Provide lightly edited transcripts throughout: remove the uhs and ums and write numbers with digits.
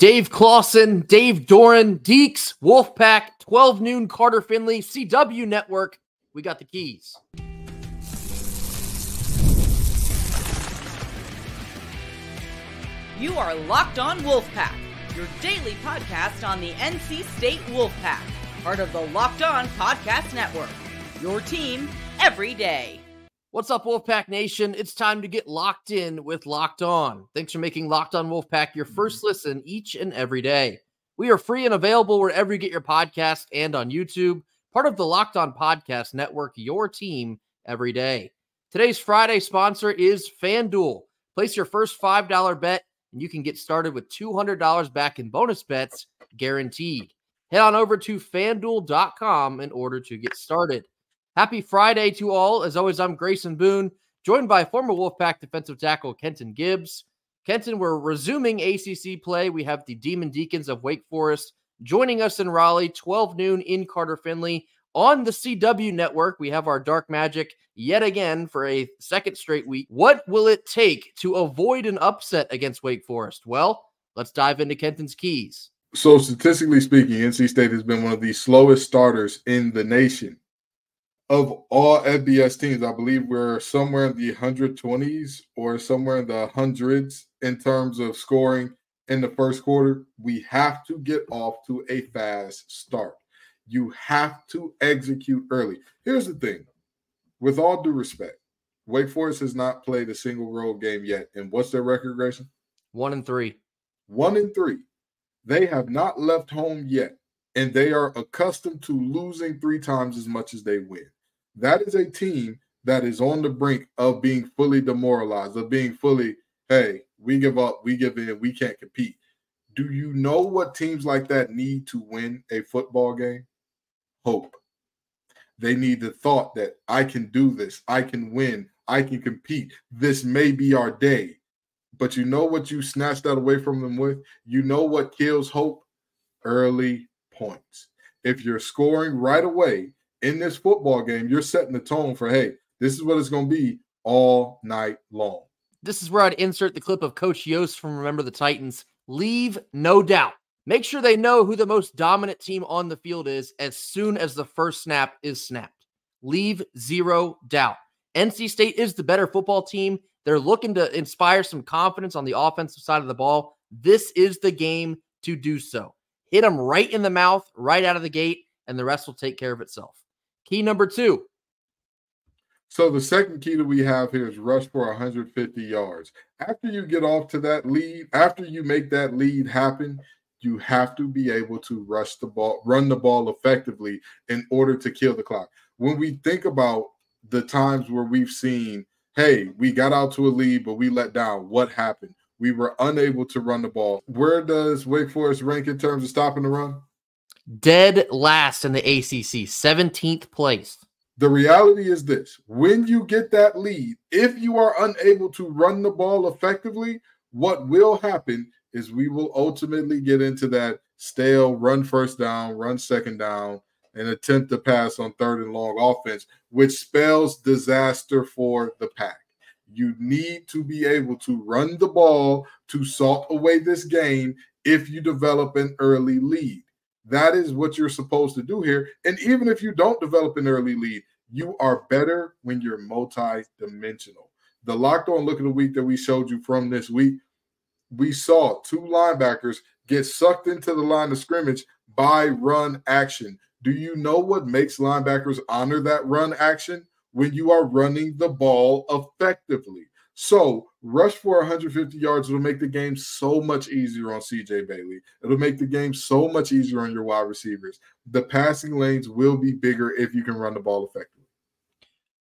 Dave Clausen, Dave Doran, Deeks, Wolfpack, 12 noon, Carter Finley, CW Network. We got the keys. You are Locked On Wolfpack, your daily podcast on the NC State Wolfpack, part of the Locked On Podcast Network, your team every day. What's up, Wolfpack Nation? It's time to get locked in with Locked On. Thanks for making Locked On Wolfpack your first listen each and every day. We are free and available wherever you get your podcast and on YouTube, part of the Locked On Podcast Network, your team every day. Today's Friday sponsor is FanDuel. Place your first $5 bet, and you can get started with $200 back in bonus bets, guaranteed. Head on over to FanDuel.com in order to get started. Happy Friday to all. As always, I'm Grayson Boone, joined by former Wolfpack defensive tackle Kenton Gibbs. Kenton, we're resuming ACC play. We have the Demon Deacons of Wake Forest joining us in Raleigh, 12 noon in Carter Finley. On the CW Network, we have our Dark Magic yet again for a second straight week. What will it take to avoid an upset against Wake Forest? Well, let's dive into Kenton's keys. So statistically speaking, NC State has been one of the slowest starters in the nation. Of all FBS teams, I believe we're somewhere in the 120s or somewhere in the hundreds in terms of scoring in the first quarter. We have to get off to a fast start. You have to execute early. Here's the thing. With all due respect, Wake Forest has not played a single road game yet. And what's their record, Grayson? 1-3. 1-3. They have not left home yet. And they are accustomed to losing 3 times as much as they win. That is a team that is on the brink of being fully demoralized, of being fully, hey, we give up, we give in, we can't compete. Do you know what teams like that need to win a football game? Hope. They need the thought that I can do this, I can win, I can compete. This may be our day. But you know what you snatched that away from them with? You know what kills hope? Early points. If you're scoring right away in this football game, you're setting the tone for, hey, this is what it's going to be all night long. This is where I'd insert the clip of Coach Yost from Remember the Titans. Leave no doubt. Make sure they know who the most dominant team on the field is as soon as the first snap is snapped. Leave zero doubt. NC State is the better football team. They're looking to inspire some confidence on the offensive side of the ball. This is the game to do so. Hit them right in the mouth, right out of the gate, and the rest will take care of itself. Key number 2. So the second key that we have here is rush for 150 yards. After you get off to that lead, after you make that lead happen, you have to be able to rush the ball, run the ball effectively in order to kill the clock. When we think about the times where we've seen, hey, we got out to a lead, but we let down, what happened? We were unable to run the ball. Where does Wake Forest rank in terms of stopping the run? Dead last in the ACC, 17th place. The reality is this. When you get that lead, if you are unable to run the ball effectively, what will happen is we will ultimately get into that stale run first down, run second down, and attempt to pass on third and long offense, which spells disaster for the Pack. You need to be able to run the ball to salt away this game if you develop an early lead. That is what you're supposed to do here. And even if you don't develop an early lead, you are better when you're multi-dimensional. The Locked On Look of the Week that we showed you from this week, we saw 2 linebackers get sucked into the line of scrimmage by run action. Do you know what makes linebackers honor that run action? When you are running the ball effectively. So rush for 150 yards will make the game so much easier on CJ Bailey. It'll make the game so much easier on your wide receivers. The passing lanes will be bigger if you can run the ball effectively.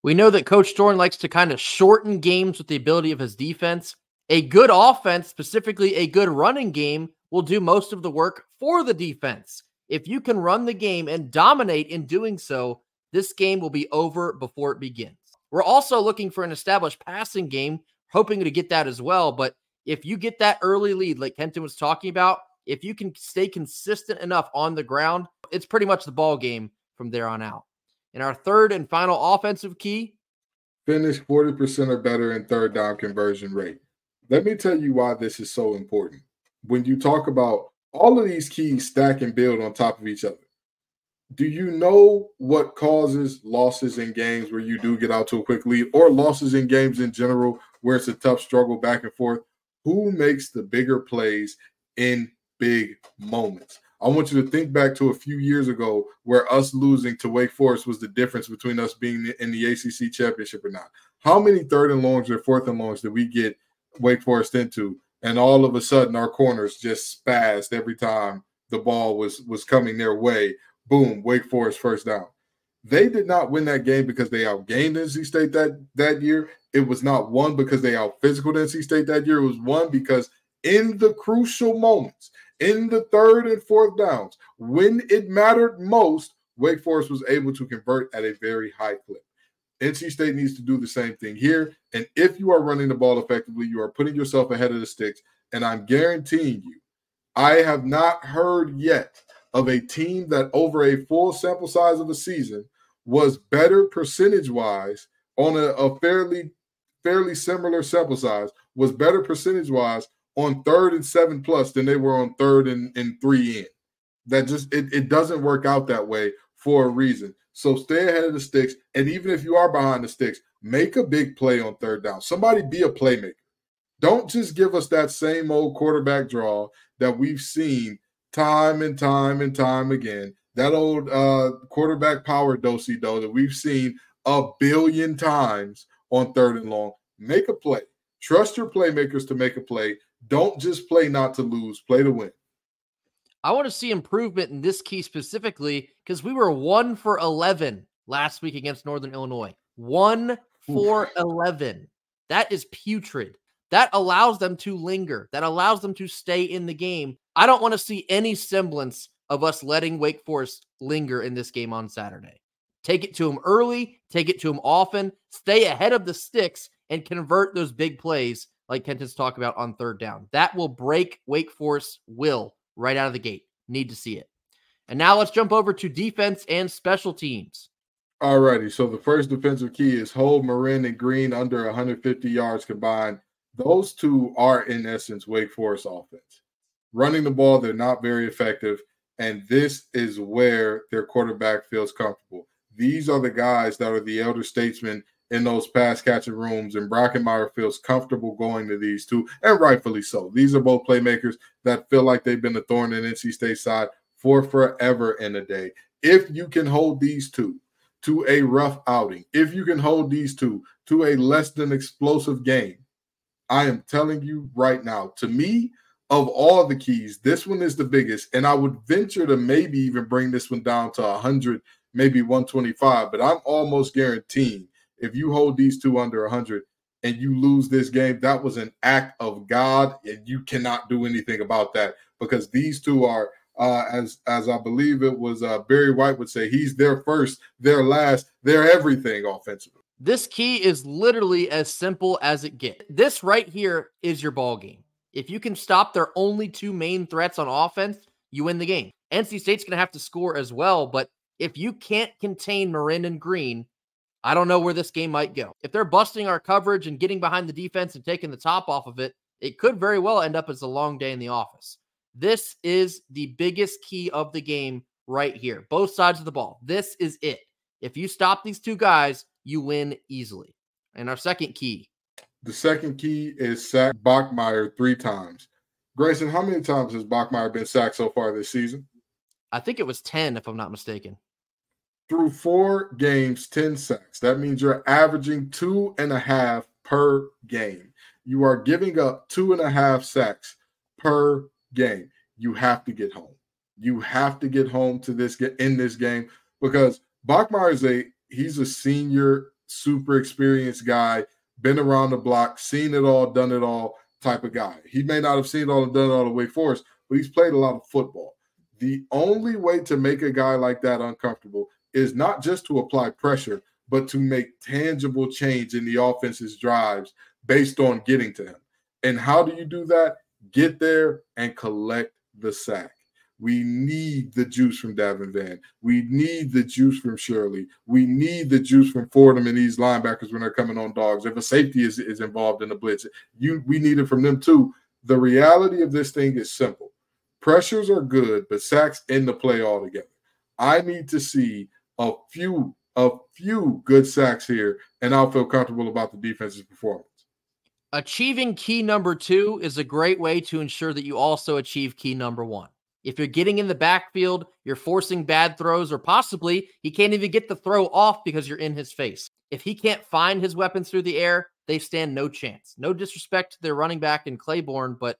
We know that Coach Doran likes to kind of shorten games with the ability of his defense. A good offense, specifically a good running game, will do most of the work for the defense. If you can run the game and dominate in doing so, this game will be over before it begins. We're also looking for an established passing game, hoping to get that as well. But if you get that early lead, like Kenton was talking about, if you can stay consistent enough on the ground, it's pretty much the ball game from there on out. And our third and final offensive key, finish 40% or better in third down conversion rate. Let me tell you why this is so important. When you talk about all of these keys stack and build on top of each other. Do you know what causes losses in games where you do get out to a quick lead, or losses in games in general where it's a tough struggle back and forth? Who makes the bigger plays in big moments? I want you to think back to a few years ago where us losing to Wake Forest was the difference between us being in the ACC championship or not. How many 3rd and longs or 4th and longs did we get Wake Forest into? And all of a sudden our corners just spazzed every time the ball was coming their way. Boom, Wake Forest first down. They did not win that game because they outgained NC State that year. It was not won because they out-physicaled NC State that year. It was won because in the crucial moments, in the 3rd and 4th downs, when it mattered most, Wake Forest was able to convert at a very high clip. NC State needs to do the same thing here. And if you are running the ball effectively, you are putting yourself ahead of the sticks. And I'm guaranteeing you, I have not heard yet of a team that over a full sample size of a season was better percentage-wise on a fairly similar sample size, was better percentage-wise on 3rd and 7+ than they were on 3rd and 3 in. That just it doesn't work out that way for a reason. So stay ahead of the sticks, and even if you are behind the sticks, make a big play on 3rd down. Somebody be a playmaker. Don't just give us that same old quarterback draw that we've seen time and time and time again. That old quarterback power do-si-do that we've seen a billion times on 3rd and long. Make a play. Trust your playmakers to make a play. Don't just play not to lose, play to win. I want to see improvement in this key specifically because we were 1 for 11 last week against Northern Illinois. 1 for 11. That is putrid. That allows them to linger. That allows them to stay in the game. I don't want to see any semblance of us letting Wake Forest linger in this game on Saturday. Take it to them early. Take it to them often. Stay ahead of the sticks and convert those big plays like Kenton's talked about on 3rd down. That will break Wake Forest's will right out of the gate. Need to see it. And now let's jump over to defense and special teams. All righty. So the first defensive key is hold Marin and Green under 150 yards combined. Those two are, in essence, Wake Forest offense. Running the ball, they're not very effective, and this is where their quarterback feels comfortable. These are the guys that are the elder statesmen in those pass-catching rooms, and Brockenmeyer feels comfortable going to these two, and rightfully so. These are both playmakers that feel like they've been a thorn in NC State's side for forever and a day. If you can hold these two to a rough outing, if you can hold these two to a less than explosive game, I am telling you right now, to me, of all the keys, this one is the biggest, and I would venture to maybe even bring this one down to 100, maybe 125, but I'm almost guaranteeing if you hold these two under 100 and you lose this game, that was an act of God, and you cannot do anything about that because these two are, as I believe it was Barry White would say, he's their first, their last, their everything offensively. This key is literally as simple as it gets. This right here is your ball game. If you can stop their only two main threats on offense, you win the game. NC State's going to have to score as well, but if you can't contain Marin and Green, I don't know where this game might go. If they're busting our coverage and getting behind the defense and taking the top off of it, it could very well end up as a long day in the office. This is the biggest key of the game right here. Both sides of the ball. This is it. If you stop these two guys, you win easily. And our second key. The second key is sack Bachmeier 3 times. Grayson, how many times has Bachmeier been sacked so far this season? I think it was 10, if I'm not mistaken. Through 4 games, 10 sacks. That means you're averaging 2.5 per game. You are giving up 2.5 sacks per game. You have to get home. You have to get home to this in this game because Bachmeier he's a senior, super experienced guy, been around the block, seen it all, done it all type of guy. He may not have seen it all and done it all at Wake Forest, but he's played a lot of football. The only way to make a guy like that uncomfortable is not just to apply pressure, but to make tangible change in the offense's drives based on getting to him. And how do you do that? Get there and collect the sack. We need the juice from Davin Vann. We need the juice from Shirley. We need the juice from Fordham and these linebackers when they're coming on dogs. If a safety is involved in the blitz, we need it from them too. The reality of this thing is simple. Pressures are good, but sacks end the play altogether. I need to see a few good sacks here, and I'll feel comfortable about the defense's performance. Achieving key number 2 is a great way to ensure that you also achieve key number 1. If you're getting in the backfield, you're forcing bad throws, or possibly he can't even get the throw off because you're in his face. If he can't find his weapons through the air, they stand no chance. No disrespect to their running back in Claiborne, but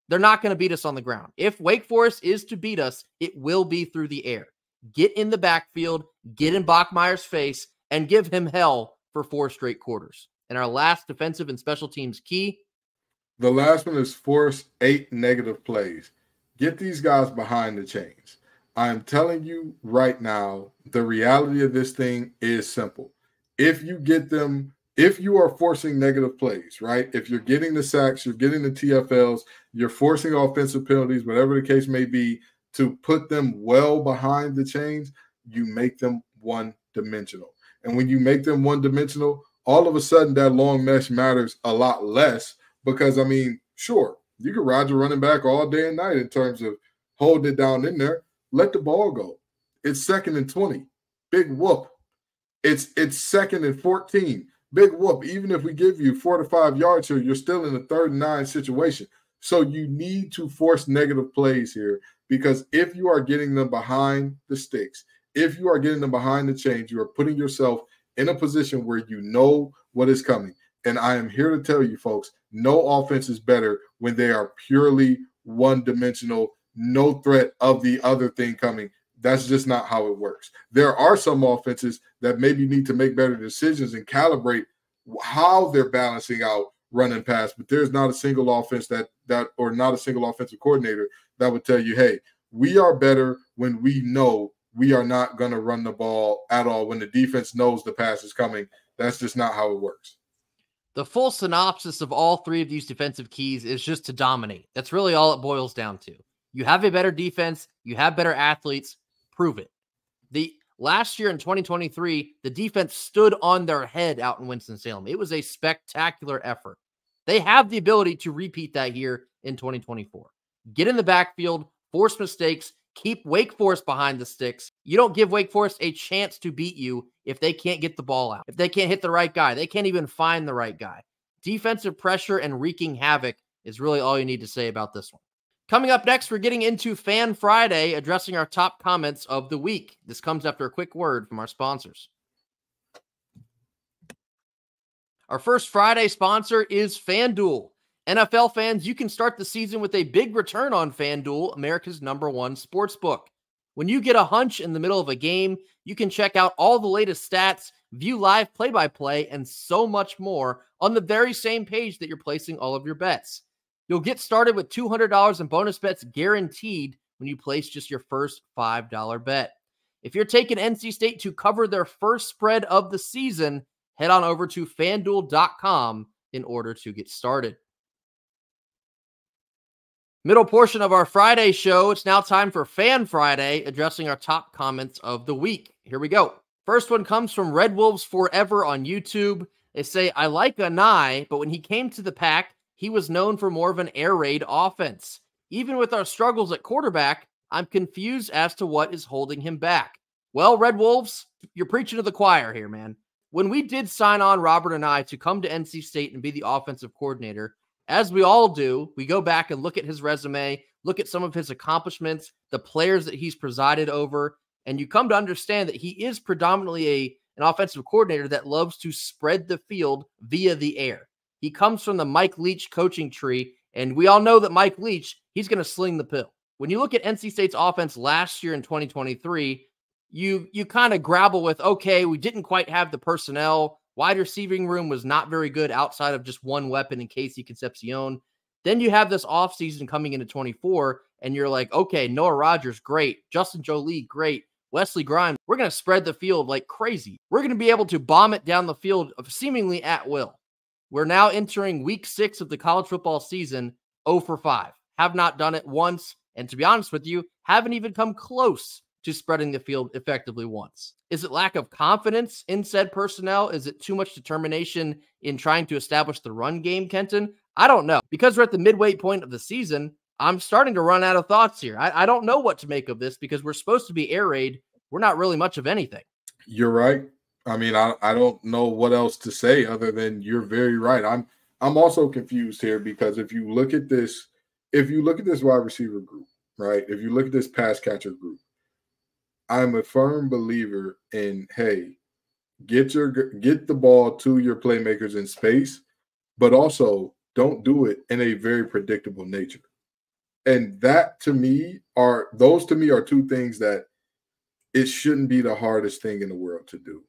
they're not going to beat us on the ground. If Wake Forest is to beat us, it will be through the air. Get in the backfield, get in Bachmeier's face, and give him hell for 4 straight quarters. And our last defensive and special teams key. The last one is force 8 negative plays. Get these guys behind the chains. I am telling you right now, the reality of this thing is simple. If you get them, if you are forcing negative plays, right? If you're getting the sacks, you're getting the TFLs, you're forcing offensive penalties, whatever the case may be, to put them well behind the chains, you make them one-dimensional. And when you make them one-dimensional, all of a sudden that long mesh matters a lot less because, I mean, sure, you can ride your running back all day and night in terms of holding it down in there. Let the ball go. It's 2nd and 20. Big whoop. It's 2nd and 14. Big whoop. Even if we give you 4 to 5 yards here, you're still in a 3rd and 9 situation. So you need to force negative plays here because if you are getting them behind the sticks, if you are getting them behind the chains, you are putting yourself in a position where you know what is coming. And I am here to tell you, folks, no offense is better when they are purely one-dimensional, no threat of the other thing coming. That's just not how it works. There are some offenses that maybe need to make better decisions and calibrate how they're balancing out run and pass, but there's not a single offense or not a single offensive coordinator that would tell you, hey, we are better when we know we are not going to run the ball at all, when the defense knows the pass is coming. That's just not how it works. The full synopsis of all 3 of these defensive keys is just to dominate. That's really all it boils down to. You have a better defense. You have better athletes. Prove it. The last year in 2023, the defense stood on their head out in Winston-Salem. It was a spectacular effort. They have the ability to repeat that here in 2024. Get in the backfield, force mistakes, keep Wake Forest behind the sticks. You don't give Wake Forest a chance to beat you if they can't get the ball out, if they can't hit the right guy, they can't even find the right guy. Defensive pressure and wreaking havoc is really all you need to say about this one. Coming up next, we're getting into Fan Friday, addressing our top comments of the week. This comes after a quick word from our sponsors. Our first Friday sponsor is FanDuel. NFL fans, you can start the season with a big return on FanDuel, America's #1 sportsbook. When you get a hunch in the middle of a game, you can check out all the latest stats, view live play-by-play, and so much more on the very same page that you're placing all of your bets. You'll get started with $200 in bonus bets guaranteed when you place just your first $5 bet. If you're taking NC State to cover their first spread of the season, head on over to FanDuel.com in order to get started. Middle portion of our Friday show. It's now time for Fan Friday, addressing our top comments of the week. Here we go. First one comes from Red Wolves Forever on YouTube. They say, I like Anai, but when he came to the Pack, he was known for more of an air raid offense. Even with our struggles at quarterback, I'm confused as to what is holding him back. Well, Red Wolves, you're preaching to the choir here, man. When we did sign on Robert Anai to come to NC State and be the offensive coordinator, as we all do, we go back and look at his resume, look at some of his accomplishments, the players that he's presided over, and you come to understand that he is predominantly an offensive coordinator that loves to spread the field via the air. He comes from the Mike Leach coaching tree, and we all know that Mike Leach, he's going to sling the pill. When you look at NC State's offense last year in 2023, you kind of grapple with, okay, we didn't quite have the personnel. Wide receiving room was not very good outside of just one weapon in Casey Concepcion. Then you have this offseason coming into 24, and you're like, okay, Noah Rogers, great. Justin Jolie, great. Wesley Grimes, we're going to spread the field like crazy. We're going to be able to bomb it down the field seemingly at will. We're now entering week 6 of the college football season, 0 for 5. Have not done it once, and to be honest with you, haven't even come close to spreading the field effectively once. Is it lack of confidence in said personnel? Is it too much determination in trying to establish the run game, Kenton? I don't know. Because we're at the midway point of the season, I'm starting to run out of thoughts here. I don't know what to make of this because we're supposed to be air raid. We're not really much of anything. You're right. I mean, I don't know what else to say other than you're very right. I'm also confused here because if you look at this wide receiver group, right? If you look at this pass catcher group, I'm a firm believer in, hey, get the ball to your playmakers in space, but also don't do it in a very predictable nature. And that to me are two things that it shouldn't be the hardest thing in the world to do.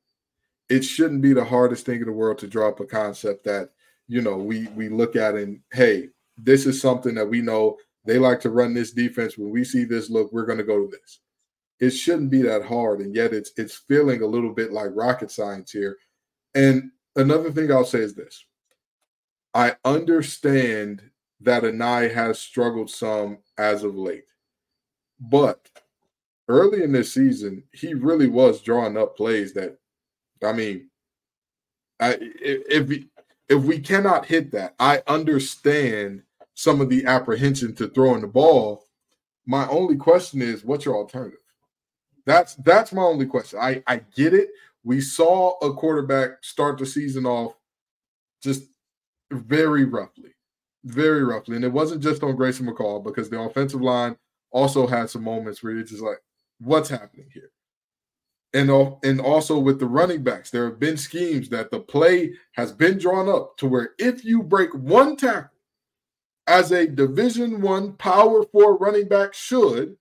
It shouldn't be the hardest thing in the world to draw up a concept that, we look at and, hey, this is something that we know they like to run this defense. When we see this look, we're going to go to this. It shouldn't be that hard, and yet it's feeling a little bit like rocket science here. And another thing I'll say is this. I understand that Anai has struggled some as of late. But early in this season, he really was drawing up plays that, I mean, if we cannot hit that, I understand some of the apprehension to throwing the ball. My only question is, what's your alternative? That's my only question. I get it. We saw a quarterback start the season off just very roughly. And it wasn't just on Grayson McCall because the offensive line also had some moments where it's just like, what's happening here? And also with the running backs, there have been schemes that the play has been drawn up to where if you break one tackle as a Division I Power 4 running back should,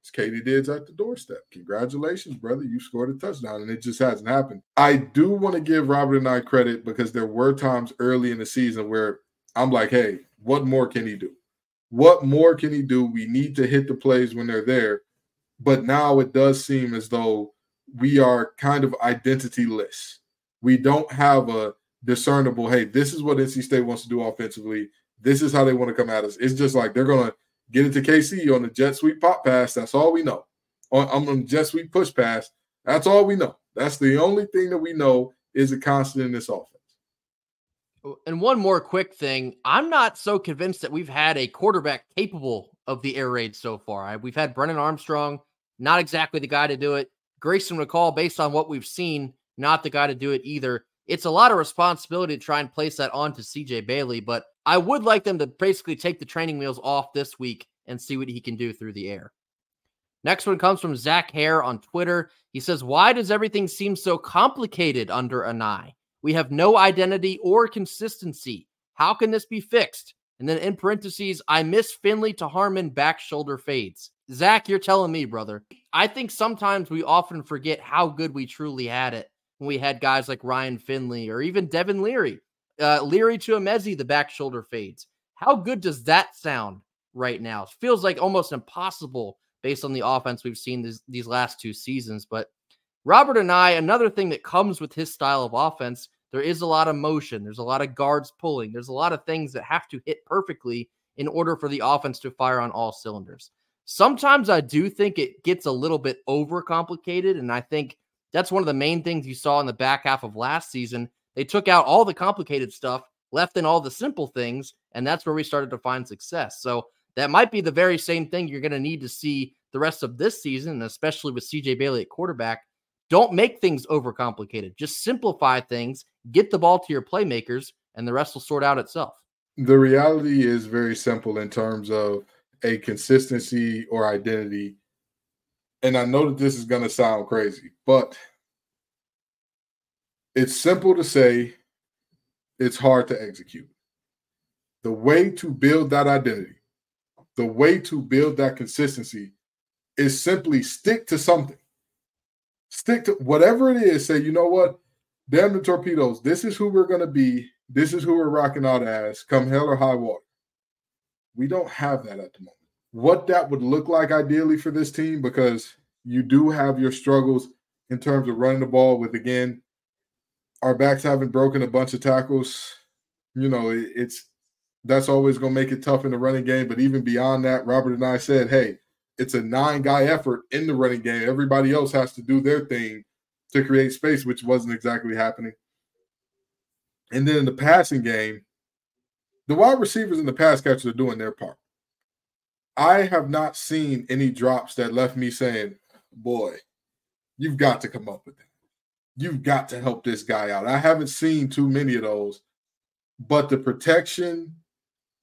it's Katie Diggs at the doorstep. Congratulations, brother. You scored a touchdown, and it just hasn't happened. I do want to give Robert and I credit because there were times early in the season where I'm like, hey, what more can he do? What more can he do? We need to hit the plays when they're there. But now it does seem as though we are kind of identityless. We don't have a discernible, hey, this is what NC State wants to do offensively. This is how they want to come at us. It's just like they're going to get it to KC on the jet sweep pop pass. That's all we know. On the jet sweep push pass, that's all we know. That's the only thing that we know is a constant in this offense. And one more quick thing. I'm not so convinced that we've had a quarterback capable of the air raid so far. We've had Brennan Armstrong, not exactly the guy to do it. Grayson McCall, based on what we've seen, not the guy to do it either. It's a lot of responsibility to try and place that onto CJ Bailey, but I would like them to basically take the training wheels off this week and see what he can do through the air. Next one comes from Zach Hare on Twitter. He says, why does everything seem so complicated under Anai? We have no identity or consistency. How can this be fixed? And then in parentheses, I miss Finley to Harmon back shoulder fades. Zach, you're telling me, brother. I think sometimes we often forget how good we truly had it when we had guys like Ryan Finley or even Devin Leary. Leary to Emezi, the back shoulder fades. How good does that sound right now? It feels like almost impossible based on the offense we've seen these last two seasons. But Robert Anai, another thing that comes with his style of offense, there is a lot of motion. There's a lot of guards pulling. There's a lot of things that have to hit perfectly in order for the offense to fire on all cylinders. Sometimes I do think it gets a little bit overcomplicated, and I think that's one of the main things you saw in the back half of last season. They took out all the complicated stuff, left in all the simple things, and that's where we started to find success. So that might be the very same thing you're going to need to see the rest of this season, and especially with CJ Bailey at quarterback. Don't make things overcomplicated. Just simplify things, get the ball to your playmakers, and the rest will sort out itself. The reality is very simple in terms of a consistency or identity. And I know that this is going to sound crazy, but it's simple to say, it's hard to execute. The way to build that identity, the way to build that consistency is simply stick to something. Stick to whatever it is. Say, you know what? Damn the torpedoes. This is who we're going to be. This is who we're rocking out as, come hell or high water. We don't have that at the moment. What that would look like ideally for this team, because you do have your struggles in terms of running the ball with, again, our backs haven't broken a bunch of tackles. You know, that's always going to make it tough in the running game. But even beyond that, Robert and I said, hey, it's a 9-guy effort in the running game. Everybody else has to do their thing to create space, which wasn't exactly happening. And then in the passing game, the wide receivers and the pass catchers are doing their part. I have not seen any drops that left me saying, boy, you've got to come up with that. You've got to help this guy out. I haven't seen too many of those, but the protection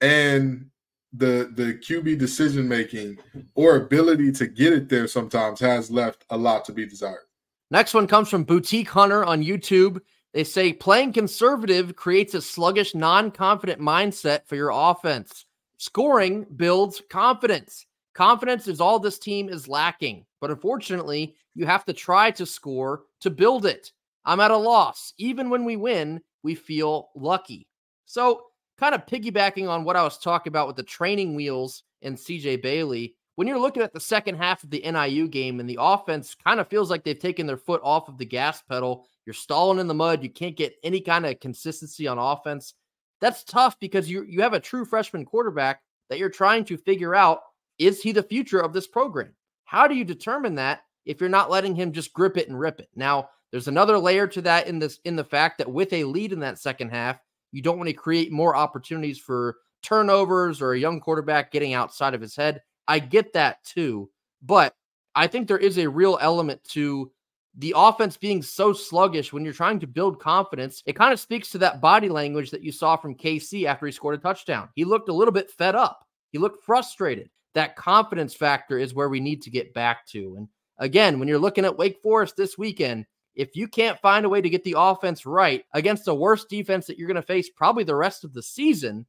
and the QB decision making or ability to get it there sometimes has left a lot to be desired. Next one comes from Boutique Hunter on YouTube. They say playing conservative creates a sluggish, non-confident mindset for your offense. Scoring builds confidence. Confidence is all this team is lacking, but unfortunately, you have to try to score to build it. I'm at a loss. Even when we win, we feel lucky. So, kind of piggybacking on what I was talking about with the training wheels and CJ Bailey, when you're looking at the second half of the NIU game and the offense kind of feels like they've taken their foot off of the gas pedal, you're stalling in the mud, you can't get any kind of consistency on offense. That's tough because you have a true freshman quarterback that you're trying to figure out, is he the future of this program? How do you determine that if you're not letting him just grip it and rip it? Now, there's another layer to that in the fact that with a lead in that second half, you don't want to create more opportunities for turnovers or a young quarterback getting outside of his head. I get that too, but I think there is a real element to the offense being so sluggish when you're trying to build confidence. It kind of speaks to that body language that you saw from KC after he scored a touchdown. He looked a little bit fed up. He looked frustrated. That confidence factor is where we need to get back to. And again, when you're looking at Wake Forest this weekend, if you can't find a way to get the offense right against the worst defense that you're going to face probably the rest of the season,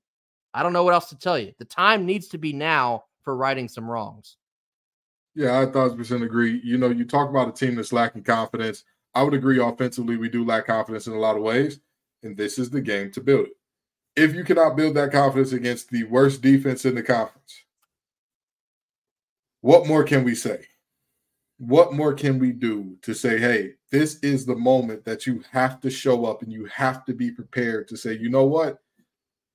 I don't know what else to tell you. The time needs to be now for righting some wrongs. Yeah, I 1,000% agree. You know, you talk about a team that's lacking confidence. I would agree offensively, we do lack confidence in a lot of ways, and this is the game to build it. If you cannot build that confidence against the worst defense in the conference, what more can we say? What more can we do to say, hey, this is the moment that you have to show up and you have to be prepared to say, you know what?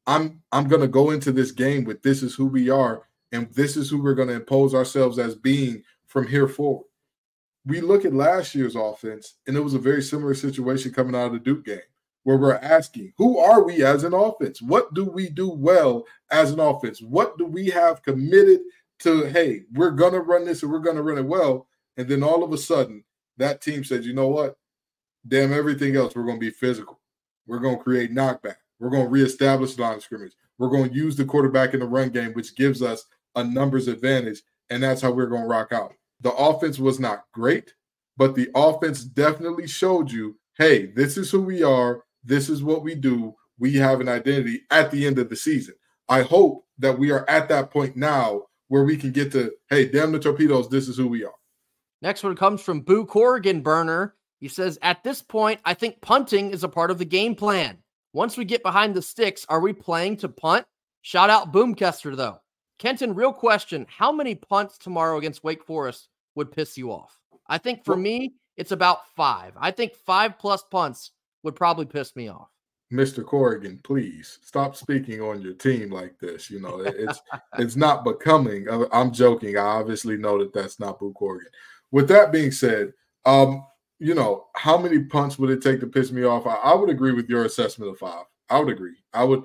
I'm going to go into this game with this is who we are, and this is who we're going to impose ourselves as being from here forward. We look at last year's offense, and it was a very similar situation coming out of the Duke game where we're asking, who are we as an offense? What do we do well as an offense? What do we have committed to, hey, we're going to run this and we're going to run it well? And then all of a sudden, that team said, you know what? Damn everything else, we're going to be physical. We're going to create knockback. We're going to reestablish line of scrimmage. We're going to use the quarterback in the run game, which gives us a numbers advantage, and that's how we're going to rock out. The offense was not great, but the offense definitely showed you, hey, this is who we are. This is what we do. We have an identity at the end of the season. I hope that we are at that point now where we can get to, hey, damn the torpedoes, this is who we are. Next one comes from Boo Corrigan Burner. He says, at this point, I think punting is a part of the game plan. Once we get behind the sticks, are we playing to punt? Shout out Boomkester, though. Kenton, real question. How many punts tomorrow against Wake Forest would piss you off? I think for me, it's about 5. I think 5+ punts would probably piss me off. Mr. Corrigan, please stop speaking on your team like this. You know, it's not becoming. I'm joking. I obviously know that that's not Boo Corrigan. With that being said, you know, how many punts would it take to piss me off? I would agree with your assessment of 5. I would agree. I would,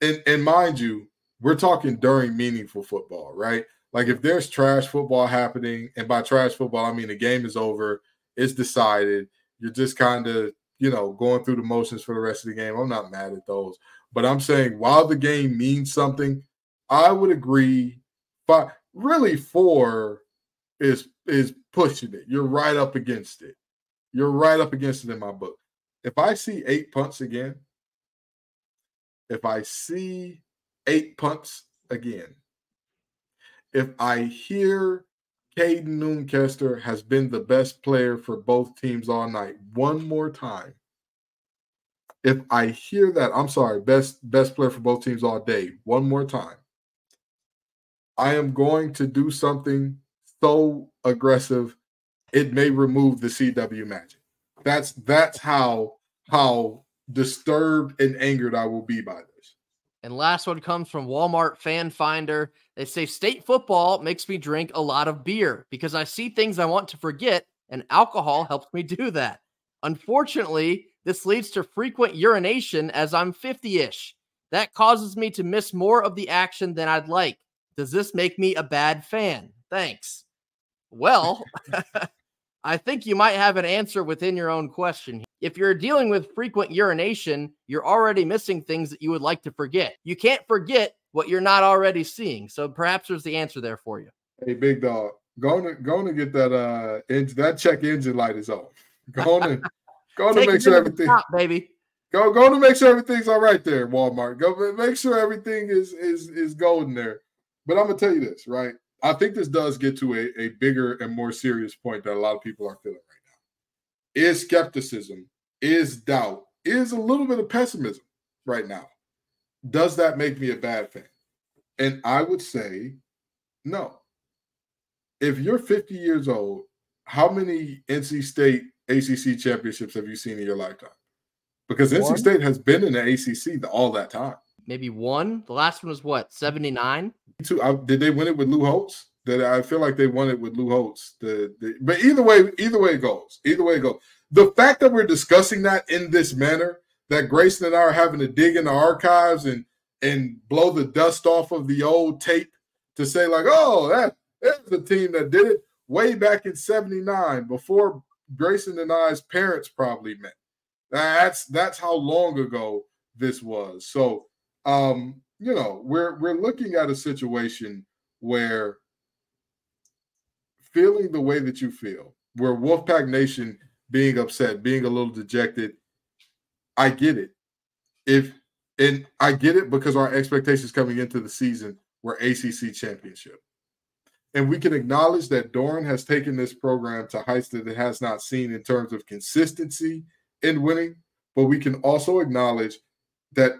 and mind you, we're talking during meaningful football, right? Like if there's trash football happening, and by trash football, I mean the game is over, it's decided, you're just kind of, you know, going through the motions for the rest of the game. I'm not mad at those. But I'm saying while the game means something, I would agree. But really 4 is pushing it. You're right up against it. You're right up against it in my book. If I see 8 punts again, if I see 8 punts again, if I hear Caden Noonkester has been the best player for both teams all night one more time, if I hear that, I'm sorry, best player for both teams all day one more time, I am going to do something so aggressive it may remove the CW magic. That's how disturbed and angered I will be by this. And last one comes from Walmart Fan Finder. They say state football makes me drink a lot of beer because I see things I want to forget, and alcohol helps me do that. Unfortunately, this leads to frequent urination as I'm 50-ish. That causes me to miss more of the action than I'd like. Does this make me a bad fan? Thanks. Well, I think you might have an answer within your own question. If you're dealing with frequent urination, you're already missing things that you would like to forget. You can't forget what you're not already seeing. So perhaps there's the answer there for you. Hey, big dog, go to get that that check engine light is on. Go on to make sure everything, top, baby. Go to make sure everything's all right there, Walmart. Go make sure everything is golden there. But I'm gonna tell you this, right? I think this does get to a bigger and more serious point that a lot of people are feeling right now. Is skepticism, is doubt, is a little bit of pessimism right now. Does that make me a bad fan? And I would say no. If you're 50 years old, how many NC State ACC championships have you seen in your lifetime? Because NC State has been in the ACC all that time. Maybe one. The last one was what, 79? Did they win it with Lou Holtz? I feel like they won it with Lou Holtz. But either way it goes. Either way it goes. The fact that we're discussing that in this manner, that Grayson and I are having to dig in the archives and blow the dust off of the old tape to say like, oh, that's the team that did it way back in 79 before Grayson and I's parents probably met. That's how long ago this was. So, we're looking at a situation where feeling the way that you feel, where Wolfpack Nation being upset, being a little dejected, I get it. And I get it because our expectations coming into the season were ACC championship. And we can acknowledge that Doran has taken this program to heights that it has not seen in terms of consistency in winning, but we can also acknowledge that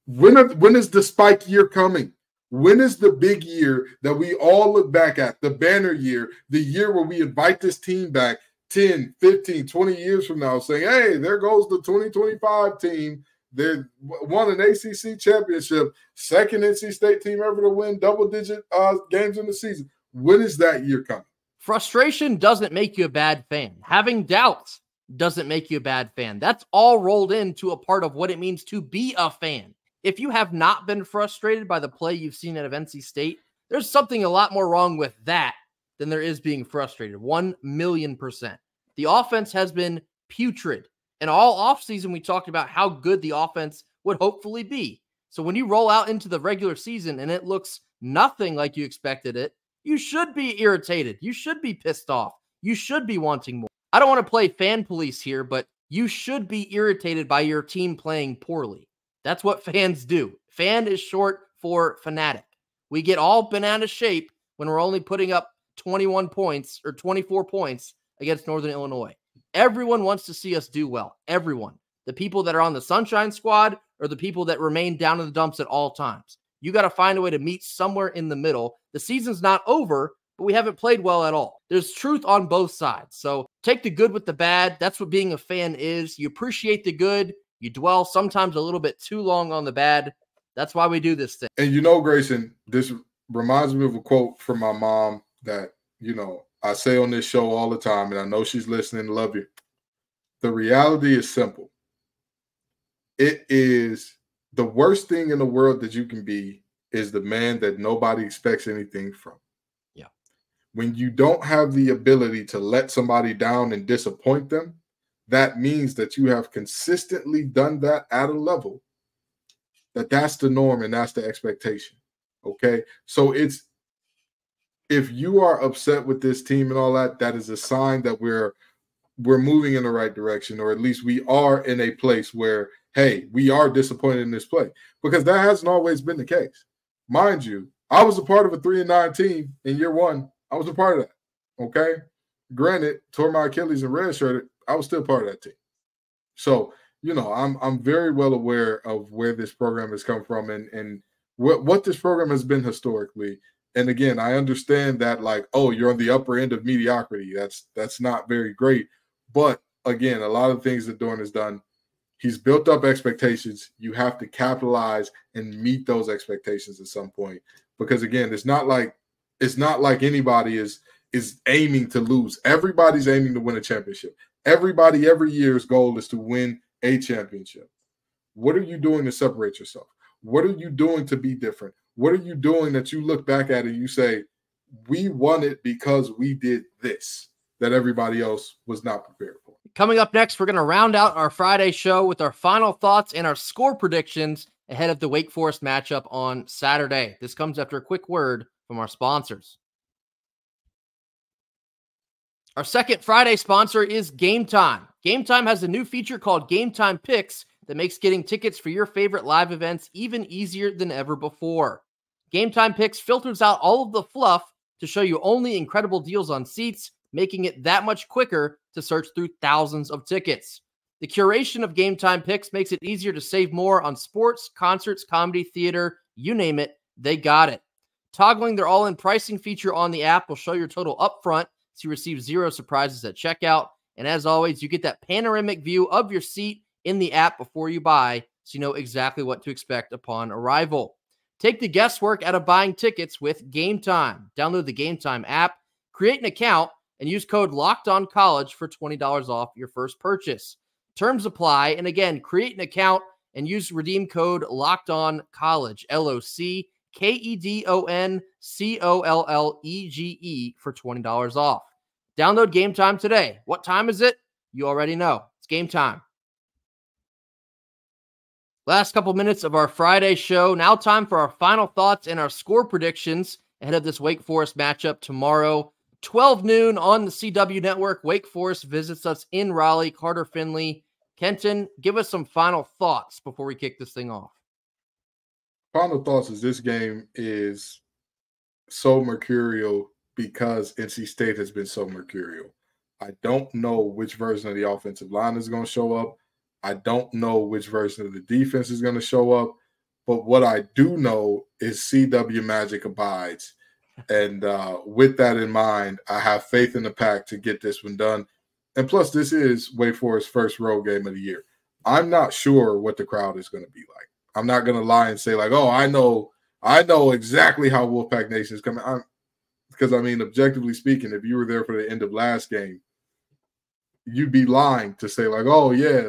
when is the spike year coming? When is the big year that we all look back at, the banner year, the year where we invite this team back 10, 15, 20 years from now saying, hey, there goes the 2025 team. They won an ACC championship, second NC State team ever to win double-digit games in the season. When is that year coming? Frustration doesn't make you a bad fan. Having doubts doesn't make you a bad fan. That's all rolled into a part of what it means to be a fan. If you have not been frustrated by the play you've seen out of NC State, there's something a lot more wrong with that than there is being frustrated. 1,000,000%. The offense has been putrid. And all offseason, we talked about how good the offense would hopefully be. So when you roll out into the regular season and it looks nothing like you expected it, you should be irritated. You should be pissed off. You should be wanting more. I don't want to play fan police here, but you should be irritated by your team playing poorly. That's what fans do. Fan is short for fanatic. We get all banana shape when we're only putting up 21 points or 24 points against Northern Illinois. Everyone wants to see us do well. Everyone. The people that are on the Sunshine Squad or the people that remain down in the dumps at all times. You got to find a way to meet somewhere in the middle. The season's not over, but we haven't played well at all. There's truth on both sides. So take the good with the bad. That's what being a fan is. You appreciate the good. You dwell sometimes a little bit too long on the bad. That's why we do this thing. And Grayson, this reminds me of a quote from my mom that, I say on this show all the time, and I know she's listening. Love you. The reality is simple. It is the worst thing in the world that you can be is the man that nobody expects anything from. Yeah. When you don't have the ability to let somebody down and disappoint them, that means that you have consistently done that at a level that's the norm and that's the expectation. Okay. So if you are upset with this team and all that, that is a sign that we're moving in the right direction, or at least we are in a place where, hey, we are disappointed in this play, because that hasn't always been the case. Mind you, I was a part of a 3-9 team in year one. I was a part of that. Okay. Granted, tore my Achilles and redshirted. I was still part of that team. So, I'm very well aware of where this program has come from and what this program has been historically. And again, I understand that you're on the upper end of mediocrity. That's not very great. But again, a lot of things that Doran has done, he's built up expectations. You have to capitalize and meet those expectations at some point. Because again, it's not like anybody is aiming to lose. Everybody's aiming to win a championship. Everybody, every year's goal is to win a championship. What are you doing to separate yourself? What are you doing to be different? What are you doing that you look back at and you say, we won it because we did this that everybody else was not prepared for? Coming up next, we're going to round out our Friday show with our final thoughts and our score predictions ahead of the Wake Forest matchup on Saturday. This comes after a quick word from our sponsors. Our second Friday sponsor is Gametime. Gametime has a new feature called Gametime Picks that makes getting tickets for your favorite live events even easier than ever before. Gametime Picks filters out all of the fluff to show you only incredible deals on seats, making it that much quicker to search through thousands of tickets. The curation of Gametime Picks makes it easier to save more on sports, concerts, comedy, theater, you name it, they got it. Toggling their all-in pricing feature on the app will show your total upfront, so you receive zero surprises at checkout. And as always, you get that panoramic view of your seat in the app before you buy, so you know exactly what to expect upon arrival. Take the guesswork out of buying tickets with Gametime. Download the Gametime app, create an account, and use code LOCKEDONCollege for $20 off your first purchase. Terms apply, and again, create an account and use redeem code LOCKEDONCollege, LOCKEDONCOLLEGE for $20 off. Download Gametime today. What time is it? You already know. It's game time. Last couple minutes of our Friday show. Now time for our final thoughts and our score predictions ahead of this Wake Forest matchup tomorrow. 12 noon on the CW network. Wake Forest visits us in Raleigh. Carter Finley. Kenton, give us some final thoughts before we kick this thing off. Final thoughts is this game is so mercurial because NC State has been so mercurial. I don't know which version of the offensive line is going to show up. I don't know which version of the defense is going to show up. But what I do know is CW magic abides. And with that in mind, I have faith in the Pack to get this one done. And plus, this is Wake Forest's first road game of the year. I'm not sure what the crowd is going to be like. I'm not going to lie and say like, oh, I know exactly how Wolfpack Nation is coming. Because, I mean, objectively speaking, if you were there for the end of last game, you'd be lying to say like, oh, yeah,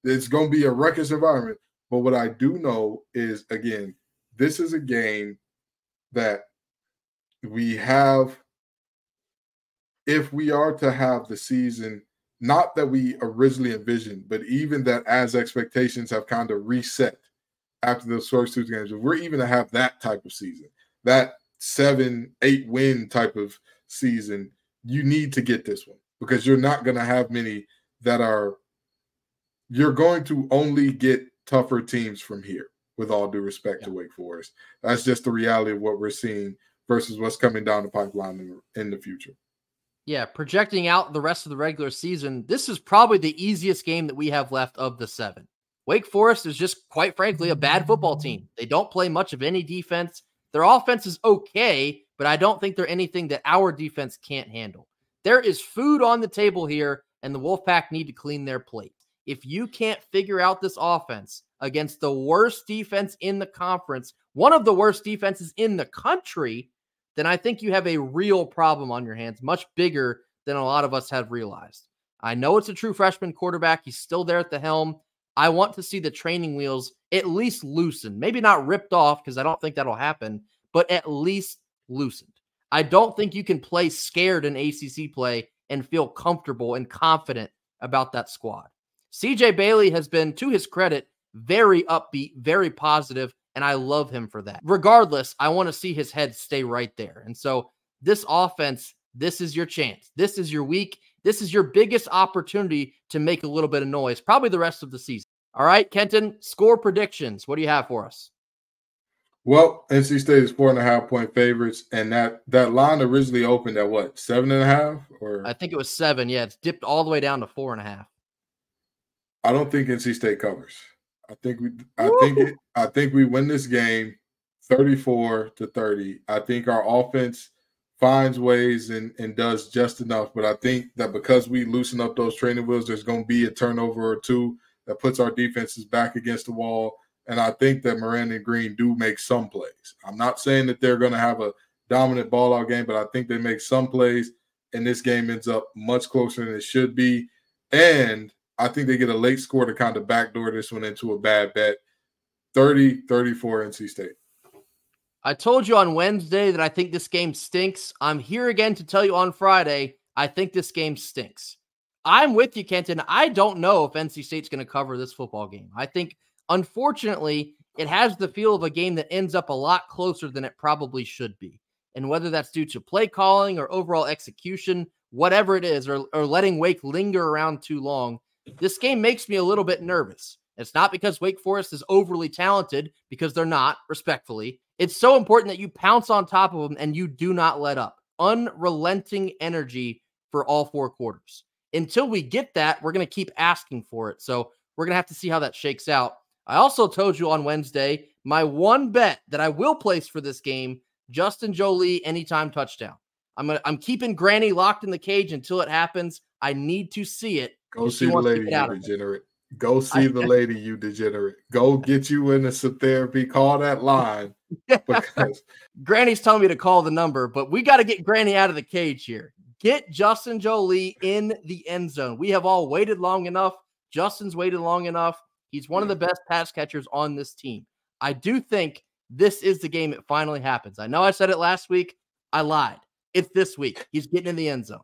it's going to be a ruckus environment. But what I do know is, again, this is a game that we have, if we are to have the season, not that we originally envisioned, but even that as expectations have kind of reset after those first two games, if we're even to have that type of season, that 7-8 win type of season, you need to get this one because you're not going to have many that are, you're going to only get tougher teams from here, with all due respect to Wake Forest. That's just the reality of what we're seeing versus what's coming down the pipeline in the future. Yeah, projecting out the rest of the regular season, this is probably the easiest game that we have left of the 7. Wake Forest is just, quite frankly, a bad football team. They don't play much of any defense. Their offense is okay, but I don't think they're anything that our defense can't handle. There is food on the table here, and the Wolfpack need to clean their plate. If you can't figure out this offense against the worst defense in the conference, one of the worst defenses in the country, then I think you have a real problem on your hands, much bigger than a lot of us have realized. I know it's a true freshman quarterback. He's still there at the helm. I want to see the training wheels at least loosened. Maybe not ripped off because I don't think that'll happen, but at least loosened. I don't think you can play scared in ACC play and feel comfortable and confident about that squad. CJ Bailey has been, to his credit, very upbeat, very positive, and I love him for that. Regardless, I want to see his head stay right there. And so this offense, this is your chance. This is your week. This is your biggest opportunity to make a little bit of noise, probably the rest of the season. All right, Kenton, score predictions. What do you have for us? Well, NC State is 4.5-point favorites, and that line originally opened at what, 7.5? Or I think it was 7. Yeah, it's dipped all the way down to 4.5. I don't think NC State covers. I think we win this game 34-30. I think our offense finds ways and does just enough. But I think that because we loosen up those training wheels, there's going to be a turnover or two that puts our defenses back against the wall. And I think that Miranda and Green do make some plays. I'm not saying that they're going to have a dominant ball-out game, but I think they make some plays, and this game ends up much closer than it should be. And I think they get a late score to kind of backdoor this one into a bad bet. 30-34 NC State. I told you on Wednesday that I think this game stinks. I'm here again to tell you on Friday, I think this game stinks. I'm with you, Kenton. I don't know if NC State's going to cover this football game. I think, unfortunately, it has the feel of a game that ends up a lot closer than it probably should be. And whether that's due to play calling or overall execution, whatever it is, or letting Wake linger around too long, this game makes me a little bit nervous. It's not because Wake Forest is overly talented, because they're not, respectfully. It's so important that you pounce on top of them and you do not let up. Unrelenting energy for all 4 quarters. Until we get that, we're going to keep asking for it. So we're going to have to see how that shakes out. I also told you on Wednesday, my one bet that I will place for this game, Justin Jolie anytime touchdown. I'm keeping Granny locked in the cage until it happens. I need to see it. Go see the lady, you degenerate. Go see the lady, you degenerate. Go get you into some therapy. Call that line. Because Granny's telling me to call the number, but we got to get Granny out of the cage here. Get Justin Jolie in the end zone. We have all waited long enough. Justin's waited long enough. He's one of the best pass catchers on this team. I do think this is the game it finally happens. I know I said it last week. I lied. It's this week. He's getting in the end zone.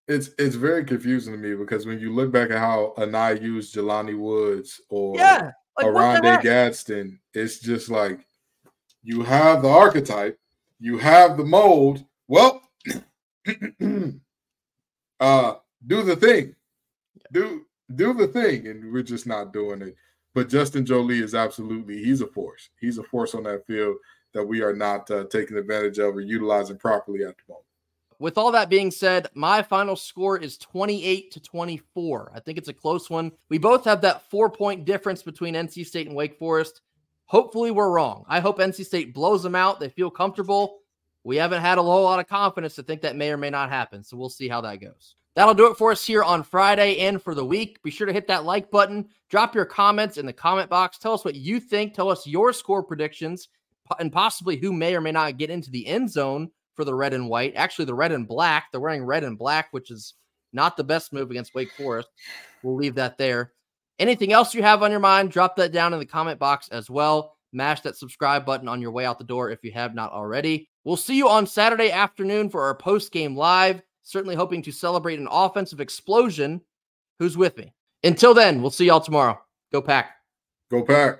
It's very confusing to me because when you look back at how Anai used Jelani Woods or Arondé Gadsden, it's just like you have the archetype, you have the mold. Well, do the thing. Do the thing, and we're just not doing it. But Justin Jolie is he's a force. He's a force on that field that we are not taking advantage of or utilizing properly at the moment. With all that being said, my final score is 28-24. I think it's a close one. We both have that 4-point difference between NC State and Wake Forest. Hopefully we're wrong. I hope NC State blows them out. They feel comfortable. We haven't had a whole lot of confidence to think that may or may not happen, so we'll see how that goes. That'll do it for us here on Friday and for the week. Be sure to hit that like button. Drop your comments in the comment box. Tell us what you think. Tell us your score predictions and possibly who may or may not get into the end zone for the red and white. Actually, the red and black. They're wearing red and black, which is not the best move against Wake Forest. We'll leave that there. Anything else you have on your mind, drop that down in the comment box as well. Mash that subscribe button on your way out the door if you have not already. We'll see you on Saturday afternoon for our post-game live. Certainly hoping to celebrate an offensive explosion. Who's with me? Until then, we'll see y'all tomorrow. Go Pack. Go Pack.